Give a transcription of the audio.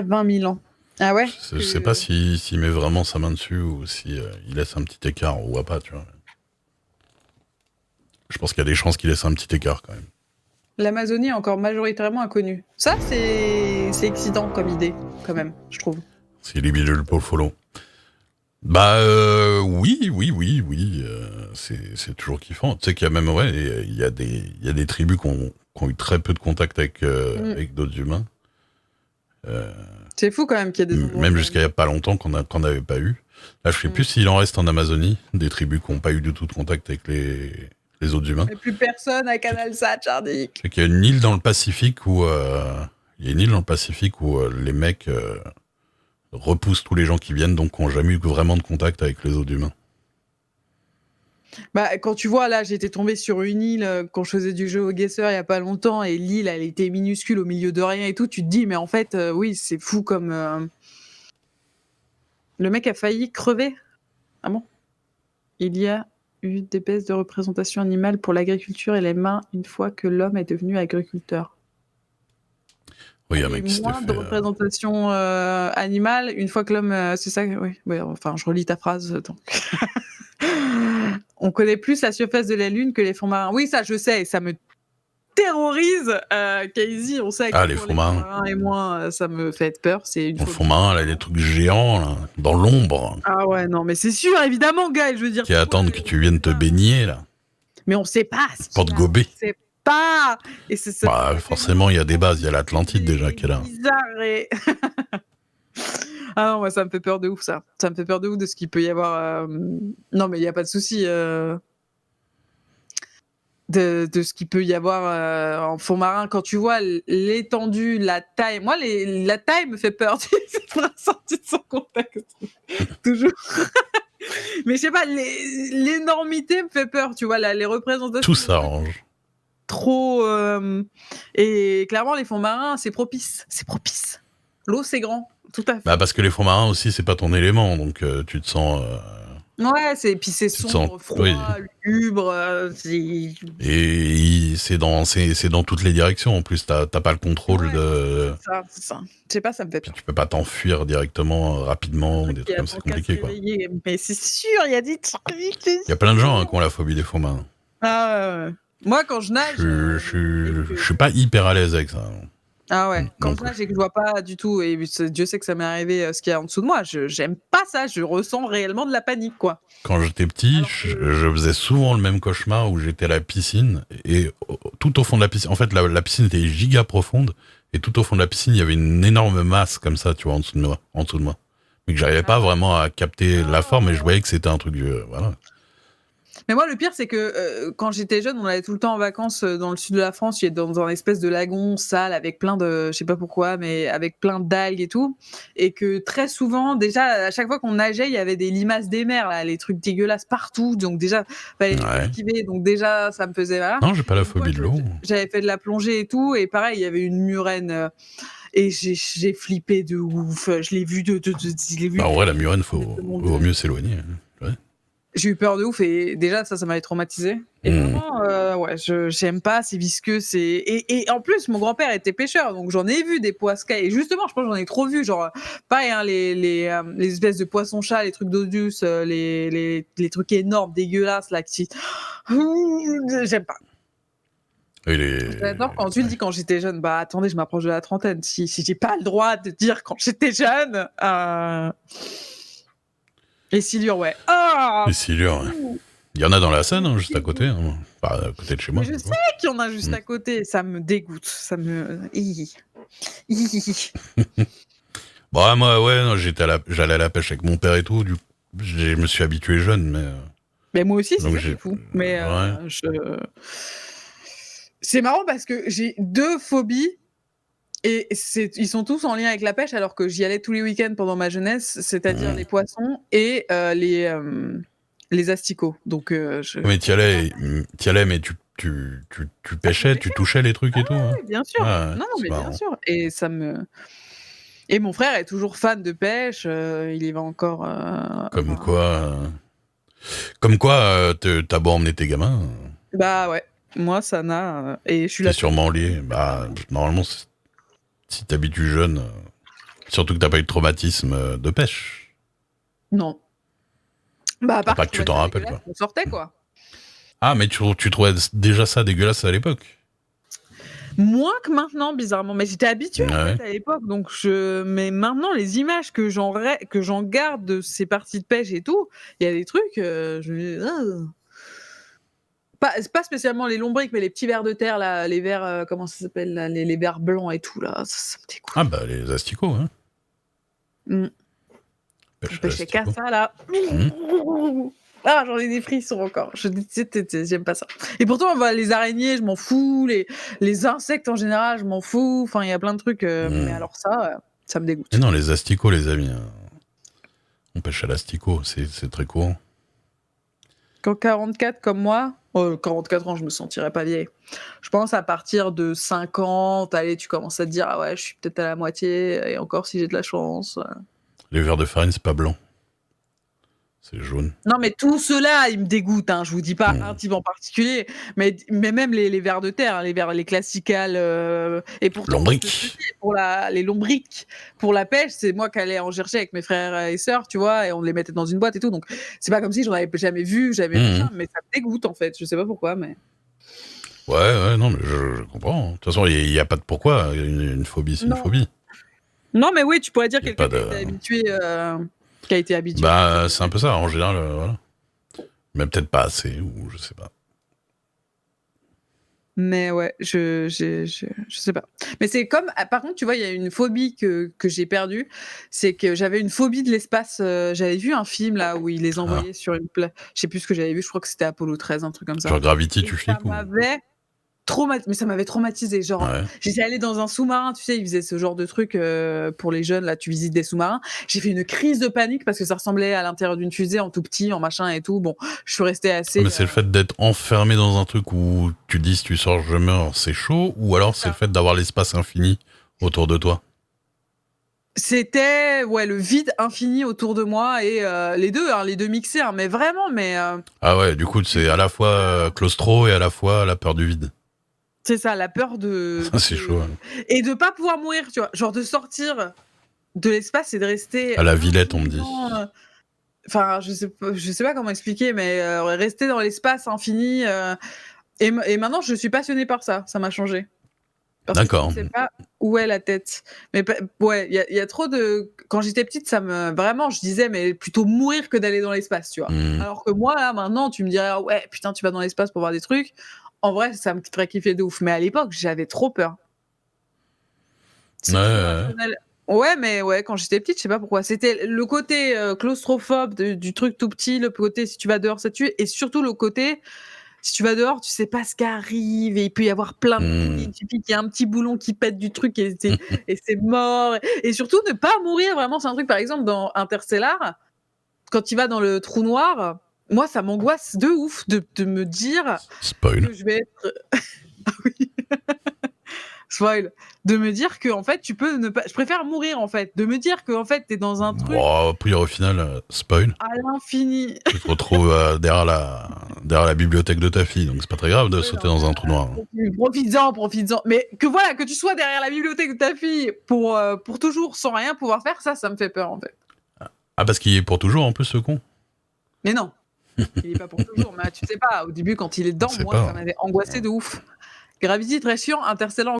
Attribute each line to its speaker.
Speaker 1: 20 000 ans. Ah ouais?
Speaker 2: Je sais pas s'il met vraiment sa main dessus ou si il laisse un petit écart, on voit pas, tu vois. Je pense qu'il y a des chances qu'il laisse un petit écart quand même.
Speaker 1: L'Amazonie est encore majoritairement inconnue. Ça, c'est excitant comme idée, quand même, je trouve.
Speaker 2: C'est les bidules pour le follow. Bah oui, c'est toujours kiffant. Tu sais qu'il y a même il y a des tribus qui ont eu très peu de contact avec d'autres humains.
Speaker 1: C'est fou quand même qu'il y ait des endroits.
Speaker 2: Même jusqu'à il y a pas longtemps qu'on n'avait pas eu. Là, je sais plus s'il en reste en Amazonie des tribus qui n'ont pas eu du tout de contact avec les autres humains.
Speaker 1: Et plus personne à Canal Sat, Chardic.
Speaker 2: C'est qu'il y a une île dans le Pacifique où les mecs repoussent tous les gens qui viennent, donc qui n'ont jamais eu vraiment de contact avec les autres humains.
Speaker 1: Bah, quand tu vois, là, j'étais tombée sur une île quand je faisais du jeu au Guesseur il y a pas longtemps, et l'île, elle était minuscule au milieu de rien et tout. Tu te dis, mais en fait, oui, c'est fou comme. Le mec a failli crever. Ah bon? Il y a eu des baisses de représentation animale pour l'agriculture et les mains une fois que l'homme est devenu agriculteur.
Speaker 2: Oui,
Speaker 1: un mec qui moins de représentation animale une fois que l'homme. C'est ça, oui. Ouais, enfin, je relis ta phrase. Donc. On connaît plus la surface de la Lune que les fonds marins. Oui, ça, je sais, ça me terrorise. Casey, on sait que
Speaker 2: les
Speaker 1: pour
Speaker 2: fonds
Speaker 1: les
Speaker 2: marins.
Speaker 1: fonds marins et moi, ça me fait peur. C'est une
Speaker 2: Le fond marin, là, il y a des trucs géants, là, dans l'ombre.
Speaker 1: Ah ouais, non, mais c'est sûr, évidemment, gars, je veux dire.
Speaker 2: Qui attendent que tu viennes te baigner, là.
Speaker 1: Mais on sait pas.
Speaker 2: Pour te gober.
Speaker 1: On sait pas. Et c'est ça.
Speaker 2: Bah, forcément, il y a des bases. Il y a l'Atlantide déjà qui est là.
Speaker 1: Bizarre et. Ah non, moi, ça me fait peur de ouf, ça. Ça me fait peur de ouf de ce qu'il peut y avoir. Non, mais il n'y a pas de souci. De ce qu'il peut y avoir en fond marin. Quand tu vois l'étendue, la taille. Moi, la taille me fait peur. C'est sorti de son contexte. Toujours. Mais je sais pas, l'énormité me fait peur, tu vois, les représentations.
Speaker 2: Tout s'arrange.
Speaker 1: Trop. Et clairement, les fonds marins, c'est propice. C'est propice. L'eau, c'est grand. Tout à fait.
Speaker 2: Bah, parce que les fonds marins aussi, c'est pas ton élément, donc tu te sens.
Speaker 1: Ouais, puis c'est sombre, froid,
Speaker 2: oui.
Speaker 1: lugubre.
Speaker 2: Et c'est dans toutes les directions. En plus, t'as pas le contrôle de.
Speaker 1: C'est ça. Je sais pas, ça me fait peur.
Speaker 2: Tu peux pas t'enfuir directement, rapidement, ou des trucs comme ça, c'est compliqué, quoi.
Speaker 1: Mais c'est sûr, il y a des trucs.
Speaker 2: Il y a plein de gens qui ont la phobie des fonds marins.
Speaker 1: Ah ouais. Moi, quand je nage.
Speaker 2: Je suis pas hyper à l'aise avec ça.
Speaker 1: Ah ouais, quand je nage et que je vois pas du tout, et Dieu sait que ça m'est arrivé ce qu'il y a en dessous de moi, j'aime pas ça, je ressens réellement de la panique, quoi.
Speaker 2: Quand j'étais petit, je faisais souvent le même cauchemar où j'étais à la piscine, et tout au fond de la piscine, en fait, la piscine était giga profonde, et tout au fond de la piscine, il y avait une énorme masse comme ça, tu vois, en dessous de moi. Mais que j'arrivais pas vraiment à capter la forme, et je voyais que c'était un truc, voilà.
Speaker 1: Mais moi, le pire, c'est que quand j'étais jeune, on allait tout le temps en vacances dans le sud de la France, j'étais dans un espèce de lagon sale avec plein de, je sais pas pourquoi, mais avec plein d'algues et tout. Et que très souvent, déjà, à chaque fois qu'on nageait, il y avait des limaces des mers, là, les trucs dégueulasses partout. Donc déjà, fallait les esquiver. Donc déjà, ça me faisait mal.
Speaker 2: Non, j'ai pas la phobie de l'eau.
Speaker 1: J'avais fait de la plongée et tout. Et pareil, il y avait une murène. Et j'ai flippé de ouf. Je l'ai vu
Speaker 2: en vrai, la murène, vaut mieux s'éloigner. Ouais.
Speaker 1: J'ai eu peur de ouf et déjà ça m'avait traumatisé. Et vraiment, ouais, j'aime pas, c'est visqueux, et en plus mon grand-père était pêcheur, donc j'en ai vu des poiscailles. Et justement, je pense que j'en ai trop vu, genre pareil, hein, les espèces de poissons-chats, les trucs d'eau douce, les trucs énormes, dégueulasses là, qui j'aime pas. J'adore quand tu le dis quand j'étais jeune. Bah attendez, je m'approche de la trentaine. Si j'ai pas le droit de dire quand j'étais jeune. Les silures, ouais.
Speaker 2: Les silures, ouais. Il y en a dans la Seine, hein, juste à côté. Hein. Enfin, à côté de chez moi.
Speaker 1: Je sais qu'il y en a juste à côté. Ça me dégoûte. Ça me.
Speaker 2: Bon, moi, ouais, non, j'allais à la pêche avec mon père et tout. Je me suis habitué jeune, mais.
Speaker 1: Mais moi aussi, c'est fou. Mais c'est marrant parce que j'ai 2 phobies. Et ils sont tous en lien avec la pêche, alors que j'y allais tous les week-ends pendant ma jeunesse, c'est-à-dire les poissons et les asticots. Donc,
Speaker 2: mais t'y allais, mais tu pêchais, tu touchais les trucs et tout. Hein.
Speaker 1: Oui, bien sûr. Non, mais bien sûr. Et ça me. Et mon frère est toujours fan de pêche. Il y va encore.
Speaker 2: Comme quoi, t'as beau emmener tes gamins.
Speaker 1: Bah ouais. Moi, ça n'a. Et je suis là.
Speaker 2: T'es sûrement lié. Bah, normalement, si t'habitues jeune. Surtout que t'as pas eu de traumatisme de pêche.
Speaker 1: Non. Bah, à part
Speaker 2: Pas que tu t'en rappelles, quoi.
Speaker 1: on sortait, quoi.
Speaker 2: Ah, mais tu trouvais déjà ça dégueulasse à l'époque?
Speaker 1: Moins que maintenant, bizarrement. Mais j'étais habituée, en
Speaker 2: Ouais.
Speaker 1: fait, à l'époque. Donc, mais maintenant, les images que j'en garde de ces parties de pêche et tout, il y a des trucs, je me dis, ah. Pas spécialement les lombrics, mais les petits vers de terre, là, les vers, comment ça s'appelle, là, les vers blancs et tout, là, ça me dégoûte.
Speaker 2: Ah bah les asticots, hein.
Speaker 1: Mm.
Speaker 2: Pêche
Speaker 1: On
Speaker 2: à
Speaker 1: pêchait qu'à
Speaker 2: l'asticot.
Speaker 1: ça, là. Ah, j'en ai des frissons encore. J'aime pas ça. Et pourtant, bah, les araignées, je m'en fous. Les insectes en général, je m'en fous. Enfin, il y a plein de trucs. Mais alors ça me
Speaker 2: Mais
Speaker 1: dégoûte.
Speaker 2: non, les asticots, les amis. On pêche à l'asticot, c'est très courant.
Speaker 1: Quand 44 comme moi, 44 ans, je me sentirais pas vieille. Je pense à partir de 50, allez, tu commences à te dire, ah ouais, je suis peut-être à la moitié, et encore si j'ai de la chance.
Speaker 2: Les vers de farine, c'est pas blanc. C'est jaune.
Speaker 1: Non, mais tout cela, il me dégoûte. Hein. Je vous dis pas un type en particulier, mais même les vers de terre, hein, les classicales. Et pourtant,
Speaker 2: Lombric.
Speaker 1: les lombrics, pour la pêche, c'est moi qui allais en chercher avec mes frères et sœurs, tu vois, et on les mettait dans une boîte et tout. Donc, c'est pas comme si j'en avais jamais vu, mais ça me dégoûte en fait. Je sais pas pourquoi, mais.
Speaker 2: Ouais, non, mais je comprends. De toute façon, il n'y a pas de pourquoi. Une phobie, c'est une phobie.
Speaker 1: Non, mais oui, tu pourrais dire
Speaker 2: Y a
Speaker 1: quelqu'un
Speaker 2: pas de-
Speaker 1: qui a été habitué.
Speaker 2: Bah, c'est un peu ça, en général, voilà. Mais peut-être pas assez, ou je sais pas.
Speaker 1: Mais ouais, je sais pas. Mais c'est comme, par contre, tu vois, il y a une phobie que j'ai perdue, c'est que j'avais une phobie de l'espace. J'avais vu un film là où il les envoyait sur une je sais plus ce que j'avais vu, je crois que c'était Apollo 13, un truc comme ça.
Speaker 2: Genre Gravity,
Speaker 1: Et
Speaker 2: tu flippes ou...
Speaker 1: mais ça m'avait traumatisé. Genre,
Speaker 2: Ouais.
Speaker 1: j'étais allée dans un sous-marin, tu sais, ils faisaient ce genre de truc pour les jeunes, là, tu visites des sous-marins. J'ai fait une crise de panique parce que ça ressemblait à l'intérieur d'une fusée en tout petit, en machin et tout. Bon, je suis restée assez.
Speaker 2: Mais c'est le fait d'être enfermé dans un truc où tu dis si tu sors, je meurs, c'est chaud, ou alors c'est le fait d'avoir l'espace infini autour de toi?
Speaker 1: C'était le vide infini autour de moi et les deux mixés, hein, mais vraiment,
Speaker 2: Ah ouais, du coup, c'est à la fois claustro et à la fois la peur du vide.
Speaker 1: c'est ça, la peur de
Speaker 2: C'est chaud. Hein.
Speaker 1: et de pas pouvoir mourir, tu vois, genre de sortir de l'espace et de rester
Speaker 2: À la Villette, on me dit.
Speaker 1: Enfin, je sais pas comment expliquer, mais rester dans l'espace infini et maintenant je suis passionnée par ça m'a changé. Parce
Speaker 2: D'accord.
Speaker 1: que je ne sais pas où est la tête. Mais ouais, il y a trop de. Quand j'étais petite, vraiment, je disais, mais plutôt mourir que d'aller dans l'espace, tu vois. Alors que moi, là, maintenant, tu me dirais, ah ouais, putain, tu vas dans l'espace pour voir des trucs. En vrai, ça me ferait kiffer de ouf. Mais à l'époque, j'avais trop peur. Ouais, mais ouais, quand j'étais petite, je sais pas pourquoi. C'était le côté claustrophobe du truc tout petit, le côté si tu vas dehors, ça tue, et surtout le côté. Si tu vas dehors, tu sais pas ce qui arrive et il peut y avoir plein de trucs. Il suffit qu'il y ait un petit boulon qui pète du truc et c'est mort. Et surtout, ne pas mourir, vraiment, c'est un truc, par exemple, dans Interstellar, quand tu vas dans le trou noir, moi, ça m'angoisse de ouf de me dire
Speaker 2: Spoil.
Speaker 1: que je vais être... Ah oui. Spoil. De me dire que, en fait, tu peux ne pas... Je préfère mourir, en fait. De me dire que, en fait, t'es dans un truc...
Speaker 2: Bon, puis au final, spoil.
Speaker 1: À l'infini.
Speaker 2: Tu te retrouves derrière la bibliothèque de ta fille, donc c'est pas très grave de sauter dans un trou noir.
Speaker 1: Profites-en. Mais que tu sois derrière la bibliothèque de ta fille pour toujours sans rien pouvoir faire, ça me fait peur en fait.
Speaker 2: Ah, parce qu'il est pour toujours en plus, ce con?
Speaker 1: Mais non, il est pas pour toujours. Mais tu sais pas, au début quand il est dedans, moi ça m'avait angoissé de ouf. Gravity très chiant, Interstellar